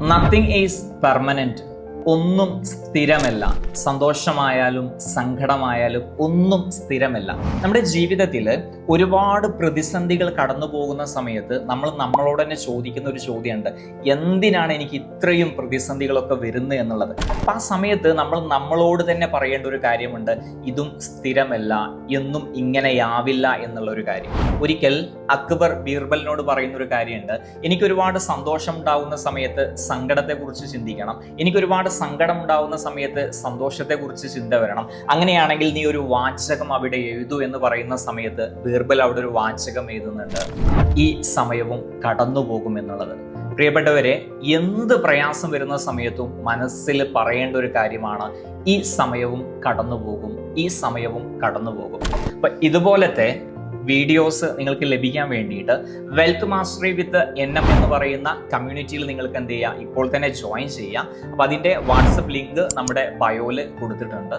Nothing is permanent. ഒന്നും സ്ഥിരമല്ല. സന്തോഷമായാലും സങ്കടമായാലും ഒന്നും സ്ഥിരമല്ല. നമ്മുടെ ജീവിതത്തിൽ ഒരുപാട് പ്രതിസന്ധികൾ കടന്നു പോകുന്ന സമയത്ത് നമ്മൾ നമ്മളോട് തന്നെ ചോദിക്കുന്ന ഒരു ചോദ്യമുണ്ട്, എന്തിനാണ് എനിക്ക് ഇത്രയും പ്രതിസന്ധികളൊക്കെ വരുന്നത് എന്നുള്ളത്. അപ്പം ആ സമയത്ത് നമ്മൾ നമ്മളോട് തന്നെ പറയേണ്ട ഒരു കാര്യമുണ്ട്, ഇതും സ്ഥിരമല്ല, എന്നും ഇങ്ങനെയാവില്ല എന്നുള്ള ഒരു കാര്യം. ഒരിക്കൽ അക്ബർ ബീർബലിനോട് പറയുന്ന ഒരു കാര്യമുണ്ട്, എനിക്കൊരുപാട് സന്തോഷം ഉണ്ടാകുന്ന സമയത്ത് സങ്കടത്തെക്കുറിച്ച് ചിന്തിക്കണം, എനിക്കൊരുപാട് സങ്കടം ഉണ്ടാവുന്ന സമയത്ത് സന്തോഷത്തെക്കുറിച്ച് ചിന്ത വരണം. അങ്ങനെയാണെങ്കിൽ നീ ഒരു വാചകം അവിടെ എഴുതൂ എന്ന് പറയുന്ന സമയത്ത് ബീർബൽ അവിടെ ഒരു വാചകം എഴുതുന്നുണ്ട്, ഈ സമയവും കടന്നു പോകും എന്നുള്ളത്. പ്രിയപ്പെട്ടവരെ, എന്ത് പ്രയാസം വരുന്ന സമയത്തും മനസ്സിൽ പറയേണ്ട ഒരു കാര്യമാണ്, ഈ സമയവും കടന്നു പോകും, ഈ സമയവും കടന്നു പോകും. അപ്പൊ ഇതുപോലത്തെ വീഡിയോസ് നിങ്ങൾക്ക് ലഭിക്കാൻ വേണ്ടിയിട്ട് വെൽത്ത് മാസ്റ്ററി വിത്ത് NM എന്ന് പറയുന്ന കമ്മ്യൂണിറ്റിയിൽ നിങ്ങൾക്ക് എന്ത് ചെയ്യാം, ഇപ്പോൾ തന്നെ ജോയിൻ ചെയ്യാം. അപ്പോൾ അതിൻ്റെ വാട്സപ്പ് ലിങ്ക് നമ്മുടെ ബയോയിൽ കൊടുത്തിട്ടുണ്ട്.